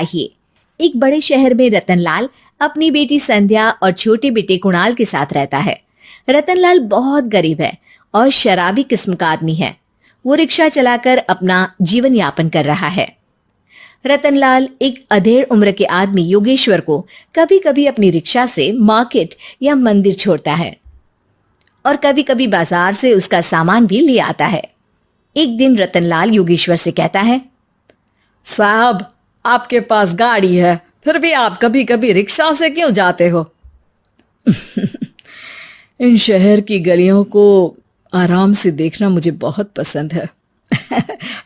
चाहिए। एक बड़े शहर में रतनलाल अपनी बेटी संध्या और छोटे बेटे कुणाल के साथ रहता है। रतनलाल बहुत गरीब है और शराबी किस्म का आदमी है। वो रिक्शा चलाकर अपना जीवन यापन कर रहा है। रतनलाल एक अधेड़ उम्र के आदमी योगेश्वर को कभी कभी अपनी रिक्शा से मार्केट या मंदिर छोड़ता है और कभी कभी बाजार से उसका सामान भी ले आता है। एक दिन रतनलाल योगेश्वर से कहता है, साहब, आपके पास गाड़ी है, फिर भी आप कभी कभी रिक्शा से क्यों जाते हो? इन शहर की गलियों को आराम से देखना मुझे बहुत पसंद है।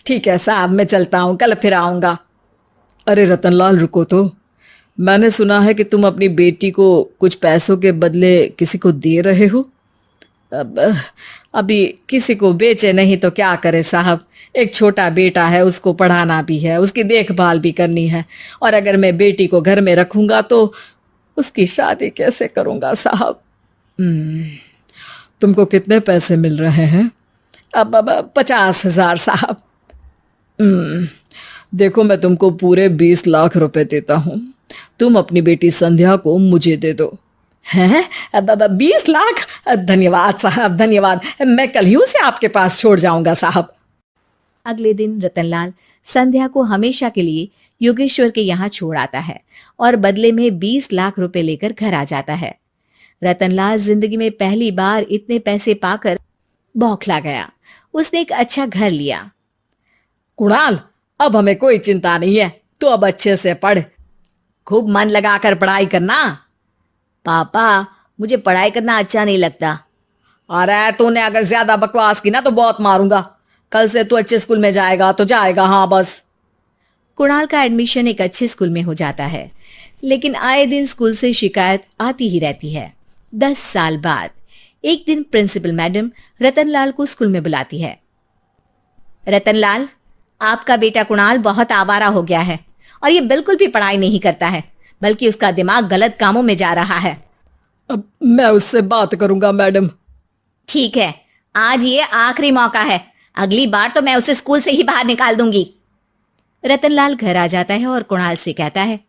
ठीक है साहब, मैं चलता हूँ, कल फिर आऊंगा। अरे रतनलाल, रुको तो। मैंने सुना है कि तुम अपनी बेटी को कुछ पैसों के बदले किसी को दे रहे हो। अभी किसी को बेचे नहीं तो क्या करे साहब। एक छोटा बेटा है, उसको पढ़ाना भी है, उसकी देखभाल भी करनी है, और अगर मैं बेटी को घर में रखूंगा तो उसकी शादी कैसे करूंगा साहब। तुमको कितने पैसे मिल रहे हैं? अब 50,000 साहब। देखो, मैं तुमको पूरे 20 लाख रुपए देता हूँ। तुम अपनी बेटी संध्या को मुझे दे दो। हैं? अब 20 लाख? धन्यवाद साहब, धन्यवाद। मैं कल ही उसे आपके पास छोड़ जाऊंगा साहब। अगले दिन रतनलाल संध्या को हमेशा के लिए योगेश्वर के यहाँ छोड़ आता है और बदले में 20 लाख रुपए लेकर घर आ जाता है। रतनलाल जिंदगी में पहली बार इतने पैसे पाकर बौखला गया। उसने एक अच्छा घर लिया। कुणाल, अब हमें कोई चिंता नहीं है, तो अब अच्छे से पढ़, खूब मन लगाकर पढ़ाई करना। पापा, मुझे पढ़ाई करना अच्छा नहीं लगता। अरे तूने अगर ज्यादा बकवास की ना तो बहुत मारूंगा। कल से तू अच्छे स्कूल में जाएगा तो जाएगा, हाँ बस। कुणाल का एडमिशन एक अच्छे स्कूल में हो जाता है, लेकिन आए दिन स्कूल से शिकायत आती ही रहती है। 10 साल बाद एक दिन प्रिंसिपल मैडम रतनलाल को स्कूल में बुलाती है। रतनलाल, आपका बेटा कुणाल बहुत आवारा हो गया है और ये बिल्कुल भी पढ़ाई नहीं करता है, बल्कि उसका दिमाग गलत कामों में जा रहा है। अब मैं उससे बात करूंगा मैडम। ठीक है, आज ये आखिरी मौका है, अगली बार तो मैं उसे स्कूल से ही बाहर निकाल दूंगी। रतनलाल घर आ जाता है और कुणाल से कहता है,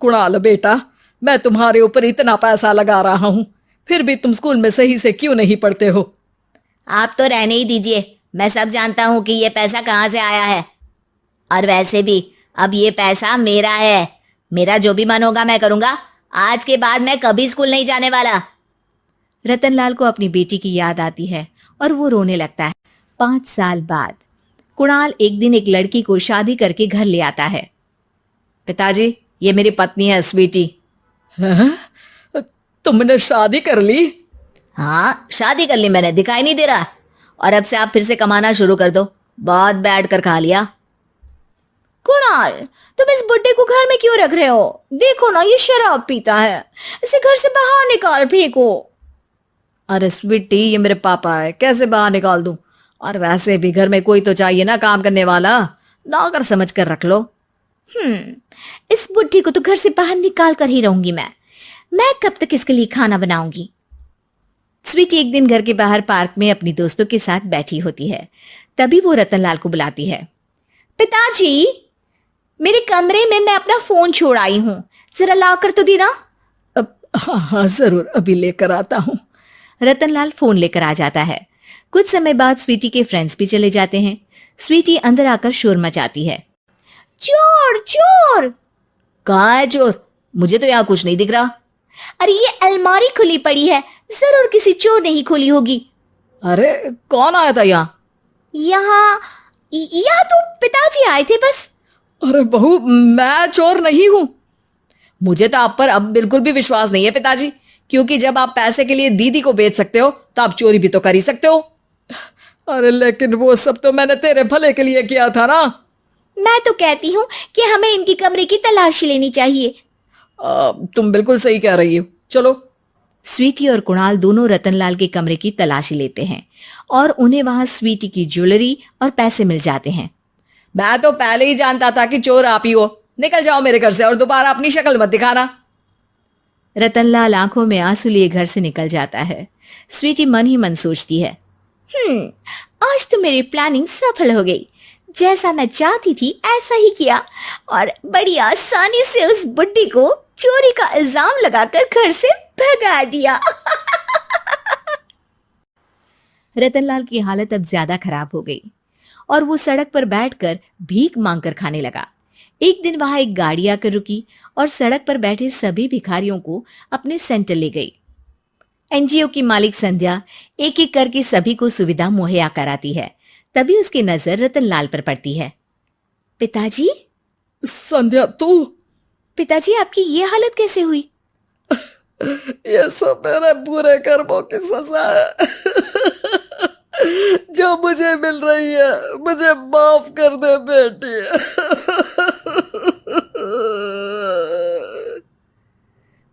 कुणाल बेटा, मैं तुम्हारे ऊपर इतना पैसा लगा रहा हूं, फिर भी तुम स्कूल में सही से क्यों नहीं पढ़ते हो? आप तो रहने ही दीजिए, मैं सब जानता हूं कि ये पैसा कहां से आया है। और वैसे भी अब ये पैसा मेरा है, मेरा जो भी मन होगा मैं करूंगा। आज के बाद मैं कभी स्कूल नहीं जाने वाला। रतनलाल को अपनी बेटी की याद आती है और वो रोने लगता है। 5 साल बाद कुणाल एक दिन एक लड़की को शादी करके घर ले आता है। पिताजी, ये मेरी पत्नी है स्वीटी। तुमने शादी कर ली? हाँ, शादी कर ली मैंने, दिखाई नहीं दे रहा? और अब से आप फिर से कमाना शुरू कर दो, बहुत बैठ कर खा लिया। कुणाल, तुम इस बुड्ढे को घर में क्यों रख रहे हो? देखो ना, ये शराब पीता है, इसे घर से बाहर निकाल फेंको। अरे स्वीटी, ये मेरे पापा है, कैसे बाहर निकाल दूं? और वैसे भी घर में कोई तो चाहिए ना काम करने वाला, नौकर समझ कर रख लो। इस बुड्ढी को तो घर से बाहर निकाल कर ही रहूंगी मैं कब तक इसके लिए खाना बनाऊंगी। स्वीटी एक दिन घर के बाहर पार्क में अपनी दोस्तों के साथ बैठी होती है। तभी वो रतनलाल को बुलाती है। पिताजी, मेरे कमरे में मैं अपना फोन छोड़ आई हूं, जरा लाकर तो देना। हाँ जरूर, अभी लेकर आता हूं। रतनलाल फोन लेकर आ जाता है। कुछ समय बाद स्वीटी के फ्रेंड्स भी चले जाते हैं। स्वीटी अंदर आकर शोर मचाती है। चोर चोर! कहाँ है चोर? मुझे तो यहाँ कुछ नहीं दिख रहा। अरे ये अलमारी खुली पड़ी है, जरूर किसी चोर ने ही खोली होगी। अरे कौन आया था यहाँ? यहाँ तो पिताजी आए थे बस। अरे बहू, मैं चोर नहीं हूं। मुझे तो आप पर अब बिल्कुल भी विश्वास नहीं है पिताजी, क्योंकि जब आप पैसे के लिए दीदी को बेच सकते हो तो आप चोरी भी तो कर ही सकते हो। अरे लेकिन वो सब तो मैंने तेरे भले के लिए किया था ना। मैं तो कहती हूँ कि हमें इनकी कमरे की तलाशी लेनी चाहिए। तुम बिल्कुल सही कह रही हो, चलो। स्वीटी और कुणाल दोनों रतनलाल के कमरे की तलाशी लेते हैं और उन्हें वहां स्वीटी की ज्वेलरी और पैसे मिल जाते हैं। मैं तो पहले ही जानता था कि चोर आप ही हो। निकल जाओ मेरे घर से और दोबारा अपनी शक्ल मत दिखाना। रतनलाल आंखों में आंसू लिए घर से निकल जाता है। स्वीटी मन ही मन सोचती है, आज तो मेरी प्लानिंग सफल हो गई। जैसा मैं चाहती थी ऐसा ही किया और बड़ी आसानी से उस बुड्ढी को चोरी का इल्जाम लगाकर घर से भगा दिया। रतनलाल की हालत अब ज्यादा खराब हो गई और वो सड़क पर बैठकर भीख मांगकर खाने लगा। एक दिन वहां एक गाड़ी आकर रुकी और सड़क पर बैठे सभी भिखारियों को अपने सेंटर ले गई। एनजीओ की मालिक संध्या एक एक करके सभी को सुविधा मुहैया कराती है। तभी उसकी नजर रतनलाल पर पड़ती है। पिताजी? संध्या तू? पिताजी, आपकी ये हालत कैसे हुई? ये सब मेरे बुरे कर्मों की सजा है जो मुझे मिल रही है। मुझे माफ कर दे बेटी।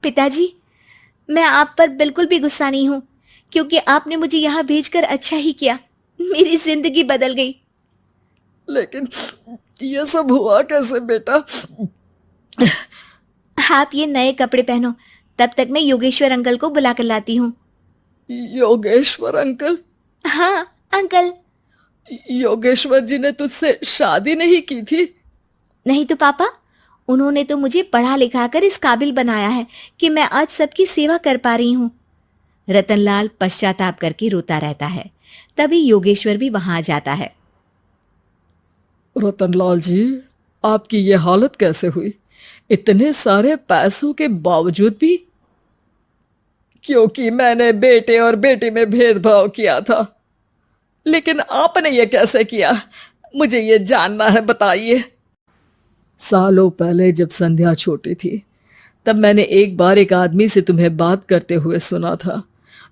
पिताजी, मैं आप पर बिल्कुल भी गुस्सा नहीं हूं, क्योंकि आपने मुझे यहाँ भेजकर अच्छा ही किया। मेरी जिंदगी बदल गई। लेकिन ये सब हुआ कैसे बेटा? आप ये नए कपड़े पहनो, तब तक मैं योगेश्वर अंकल को बुला कर लाती हूँ। योगेश्वर अंकल? हाँ अंकल। योगेश्वर जी ने तुझसे शादी नहीं की थी? नहीं तो पापा, उन्होंने तो मुझे पढ़ा लिखा कर इस काबिल बनाया है कि मैं आज सबकी सेवा कर पा रही हूँ। रतनलाल पश्चाताप करके रोता रहता है। तभी योगेश्वर भी वहां आ जाता है। रतनलाल जी, आपकी ये हालत कैसे हुई? इतने सारे पैसों के बावजूद भी? क्योंकि मैंने बेटे और बेटी में भेदभाव किया था। लेकिन आपने ये कैसे किया? मुझे ये जानना है, बताइए। सालों पहले जब संध्या छोटी थी, तब मैंने एक बार एक आदमी से तुम्हें बात करते हुए सुना था,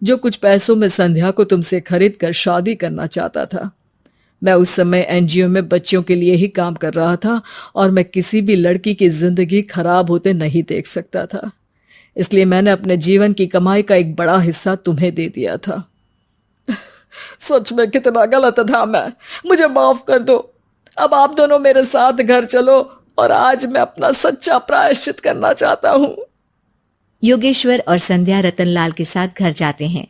जो कुछ पैसों में संध्या को तुमसे खरीद कर शादी करना चाहता था। मैं उस समय एनजीओ में बच्चों के लिए ही काम कर रहा था और मैं किसी भी लड़की की जिंदगी खराब होते नहीं देख सकता था। इसलिए मैंने अपने जीवन की कमाई का एक बड़ा हिस्सा तुम्हें दे दिया था। सच में कितना गलत था मैं। मुझे माफ कर दो। अब आप दोनों मेरे साथ घर चलो और आज मैं अपना सच्चा प्रायश्चित करना चाहता हूँ। योगेश्वर और संध्या रतनलाल के साथ घर जाते हैं।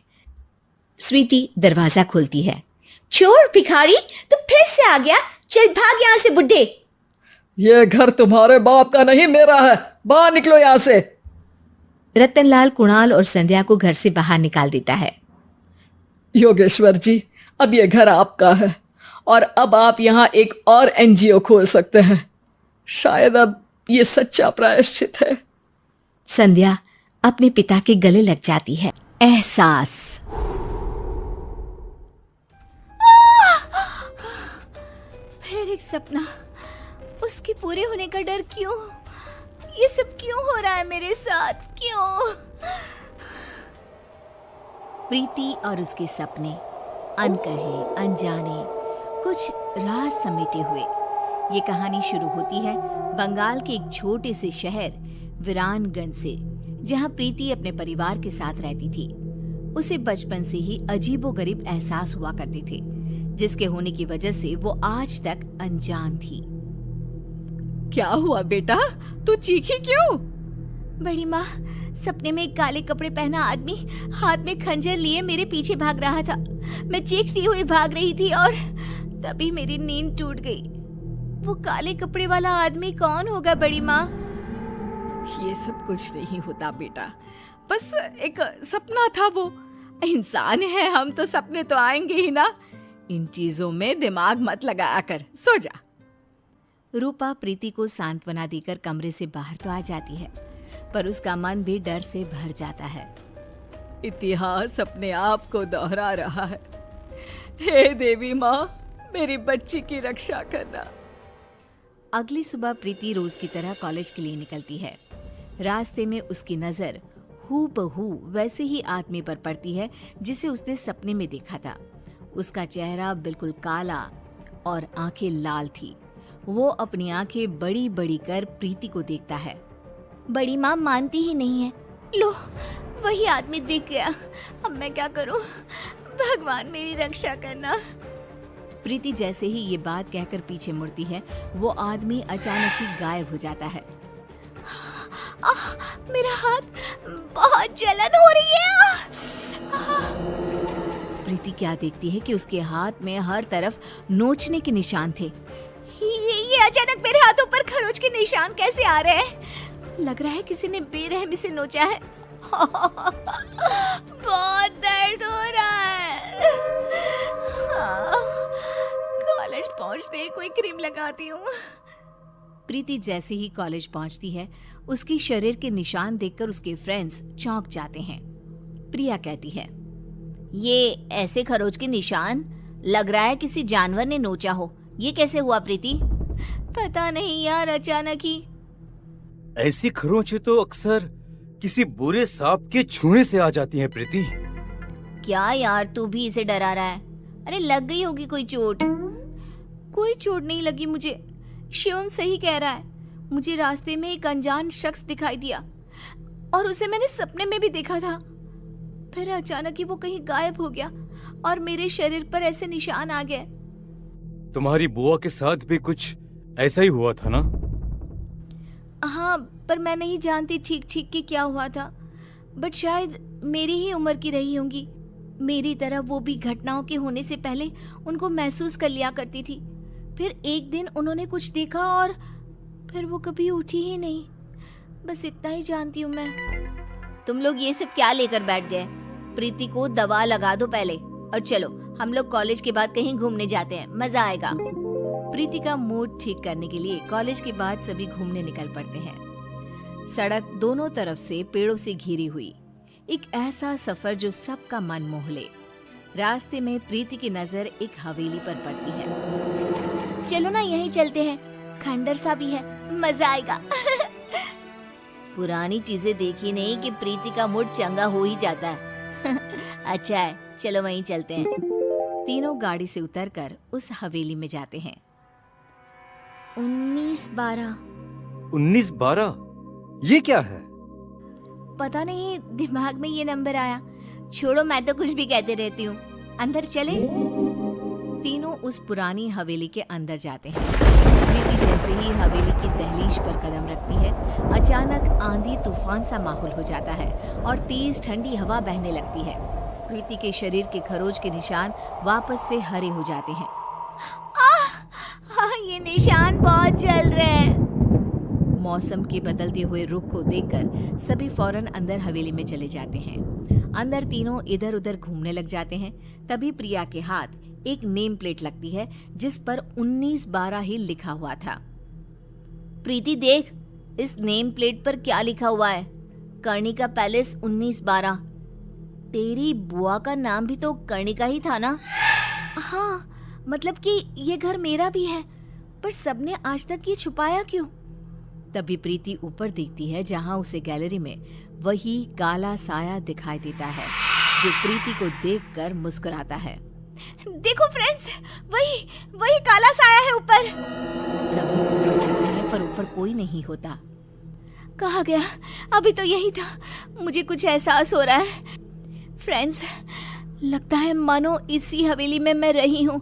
स्वीटी दरवाजा खोलती है। चोर भिखारी, तू फिर से आ गया? चल भाग यहाँ से बुड्ढे। ये घर तुम्हारे बाप का नहीं, मेरा है। बाहर निकलो यहाँ से। रतनलाल कुणाल और संध्या को घर से बाहर निकाल देता है। योगेश्वर जी, अब ये घर आपका है और अब आप यहाँ एक और एनजीओ खोल सकते हैं। शायद अब ये सच्चा प्रायश्चित है। संध्या अपने पिता के गले लग जाती है। एहसास। फिर एक सपना, उसके पूरे होने का डर। क्यों ये सब क्यों हो रहा है मेरे साथ? क्यों? प्रीति और उसके सपने, अनकहे अनजाने, कुछ राज समेटे हुए। ये कहानी शुरू होती है बंगाल के एक छोटे से शहर वीरानगंज से, जहां प्रीति अपने परिवार के साथ रहती थी। उसे बचपन से ही अजीबोगरीब एहसास हुआ करते थे, जिसके होने की वजह से वो आज तक अनजान थी। क्या हुआ बेटा? तू चीखी क्यों? बड़ी माँ, सपने में एक काले कपड़े पहना आदमी हाथ में खंजर लिए मेरे पीछे भाग रहा था। मैं चीखती हुई भाग रही थी और तभी मेरी नींद टूट गई। वो काले कपड़े वाला आदमी कौन होगा बड़ी माँ? ये सब कुछ नहीं होता बेटा, बस एक सपना था। वो इंसान है हम, तो सपने तो आएंगे ही ना। इन चीजों में दिमाग मत लगाया कर, सो जा। रूपा प्रीति को सांत्वना देकर कमरे से बाहर तो आ जाती है, पर उसका मन भी डर से भर जाता है। इतिहास अपने आप को दोहरा रहा है। हे देवी माँ, मेरी बच्ची की रक्षा करना। अगली सुबह प्रीति रोज की तरह कॉलेज के लिए निकलती है। रास्ते में उसकी नजर हूबहू वैसे ही आदमी पर पड़ती है जिसे उसने सपने में देखा था। उसका चेहरा बिल्कुल काला और आंखें लाल थी। वो अपनी आंखें बड़ी बड़ी कर प्रीति को देखता है। बड़ी माँ मानती ही नहीं है। लो, वही आदमी दिख गया। अब मैं क्या करूं? भगवान मेरी रक्षा करना। प्रीति जैसे ही ये बात कहकर पीछे मुड़ती है, वो आदमी अचानक ही गायब हो जाता है। मेरा हाथ, बहुत जलन हो रही है। प्रीति क्या देखती है कि उसके हाथ में हर तरफ नोचने के निशान थे। अचानक मेरे हाथों पर खरोच के निशान कैसे आ रहे हैं? लग रहा है किसी ने बेरहमी से नोचा है। बहुत दर्द हो रहा है। कॉलेज पहुंचते ही कोई क्रीम लगाती हूँ। प्रीति जैसे ही कॉलेज पहुंचती है, उसकी शरीर के निशान देखकर उसके फ्रेंड्स चौंक जाते हैं। प्रिया कहती है, ये ऐसे खरोच के निशान? लग रहा है किसी जानवर ने नोचा हो। ये कैसे हुआ प्रीति? पता नहीं यार, अचानक ही। ऐसी खरोंचें तो अक्सर किसी बुरे सांप के छूने से आ जाती हैं प्रीति। क्या यार, तू भी इसे डरा रहा है? अरे लग गई होगी कोई चोट। कोई चोट नहीं लगी मुझे। शिवम सही कह रहा है। मुझे रास्ते में एक अनजान शख्स दिखाई दिया और उसे मैंने सपने में भी देखा था। फिर अचानक ही वो कहीं गायब हो गया और मेरे शरीर पर ऐसे निशान आ गए। तुम्हारी बुआ के साथ भी कुछ ऐसा ही हुआ था ना? हाँ, पर मैं नहीं जानती ठीक ठीक कि क्या हुआ था। बट शायद मेरी ही उम्र की रही होंगी। मेरी तरह वो भी घटनाओं के होने से पहले उनको महसूस कर लिया करती थी। फिर एक दिन उन्होंने कुछ देखा और फिर वो कभी उठी ही नहीं। बस इतना ही जानती हूँ मैं। तुम लोग ये सब क्या लेकर बैठ गए? प्रीति को दवा लगा दो पहले और चलो हम लोग कॉलेज के बाद कहीं घूमने जाते हैं, मजा आएगा। प्रीति का मूड ठीक करने के लिए कॉलेज के बाद सभी घूमने निकल पड़ते हैं। सड़क दोनों तरफ से पेड़ों से घिरी हुई, एक ऐसा सफर जो सबका मन मोह ले। रास्ते में प्रीति की नजर एक हवेली पर पड़ती है। चलो ना यहीं चलते हैं, खंडर सा भी है, मजा आएगा। पुरानी चीजें देखी नहीं कि प्रीति का मूड चंगा हो ही जाता है। अच्छा है, चलो वहीं चलते हैं। तीनों गाड़ी से उतरकर उस हवेली में जाते हैं। 1912। 1912? ये क्या है? पता नहीं, दिमाग में ये नंबर आया। छोड़ो, मैं तो कुछ भी कहते रहती हूँ। अंदर चले। तीनों उस पुरानी हवेली के अंदर जाते हैं। प्रीति जैसे ही हवेली की दहलीज पर कदम रखती है, अचानक आंधी तूफान सा माहौल हो जाता है और तेज ठंडी हवा बहने लगती है। प्रीति के शरीर के खरोच के निशान वापस से हरे हो जाते हैं। ये निशान बहुत जल रहे हैं। मौसम के बदलते हुए रुख को देखकर सभी फौरन अंदर हवेली में चले जाते हैं। अंदर तीनों इधर उधर घूमने लग जाते हैं। तभी प्रिया के हाथ एक नेम प्लेट लगती है जिस पर 1912 ही लिखा हुआ था। प्रीति देख, इस नेम प्लेट पर क्या लिखा हुआ है? कर्णिका पैलेस 1912। तेरी बुआ का नाम भी तो कर्णिका ही था ना? हाँ, मतलब कि ये घर मेरा भी है, पर सबने आज तक ये छुपाया क्यों? तभी प्रीति ऊपर देखती है जहां उसे गैलरी में वही काला साया दिखाई देता है जो प्रीति को देखकर मुस्कुराता है। देखो फ्रेंड्स, वही काला साया है ऊपर। सभी ऊपर देखते हैं पर ऊपर कोई नहीं होता। कहाँ गया? अभी तो यही था। मुझे कुछ एहसास हो रहा है। फ्रेंड्स, लगता है मानो इसी हवेली में मैं रही हूँ,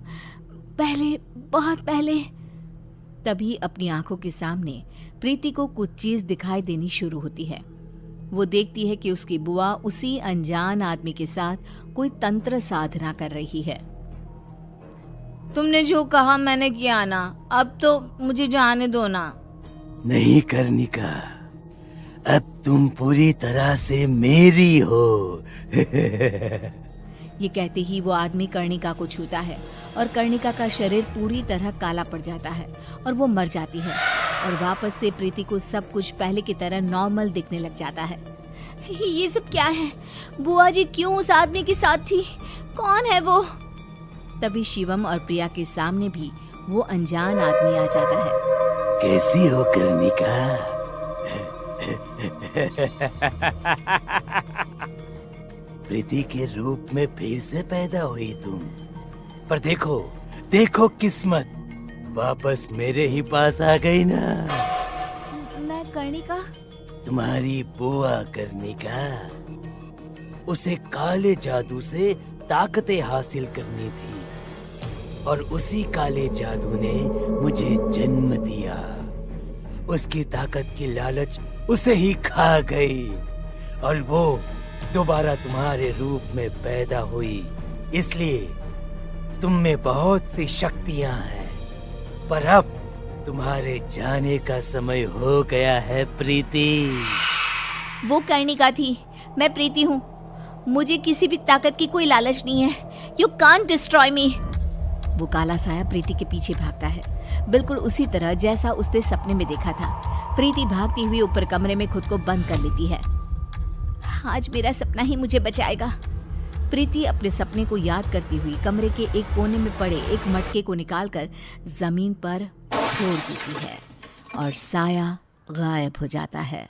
पहले, बहुत पहले। तभी अपनी आंखों के सामने प्रीति को कुछ चीज दिखाई देनी शुरू होती है। वो देखती है कि उसकी बुआ उसी अनजान आदमी के साथ कोई तंत्र साधना कर रही है। तुमने जो कहा मैंने किया ना, अब तो मुझे जाने दो ना। नहीं कर्णिका, अब तुम पूरी तरह से मेरी हो। ये कहते ही वो आदमी कर्णिका को छूता है और कर्णिका का शरीर पूरी तरह काला पड़ जाता है और वो मर जाती है और वापस से प्रीति को सब कुछ पहले की तरह नॉर्मल दिखने लग जाता है। ये सब क्या है? बुआ जी क्यों उस आदमी के साथ थी? कौन है वो? तभी शिवम और प्रिया के सामने भी वो अनजान आदमी आ जाता है। कैसी हो कर्णिका? प्रीति के रूप में फिर से पैदा हुई तुम। पर देखो, देखो किस्मत, वापस मेरे ही पास आ गई ना। मैं कर्णिका? तुम्हारी बुआ कर्णिका। उसे काले जादू से ताकतें हासिल करनी थी और उसी काले जादू ने मुझे जन्म दिया। उसकी ताकत की लालच उसे ही खा गई और वो दोबारा तुम्हारे रूप में पैदा हुई। इसलिए तुम में बहुत सी शक्तियां हैं, पर अब तुम्हारे जाने का समय हो गया है प्रीति। वो कर्णिका थी, मैं प्रीति हूँ। मुझे किसी भी ताकत की कोई लालच नहीं है। यू कांट डिस्ट्रॉय मी। वो काला साया प्रीति के पीछे भागता है, बिल्कुल उसी तरह जैसा उसने सपने में देखा था। प्रीति भागती हुई ऊपर कमरे में खुद को बंद कर लेती है। आज मेरा सपना ही मुझे बचाएगा। प्रीति अपने सपने को याद करती हुई कमरे के एक कोने में पड़े एक मटके को निकालकर जमीन पर फोड़ देती है और साया गायब हो जाता है।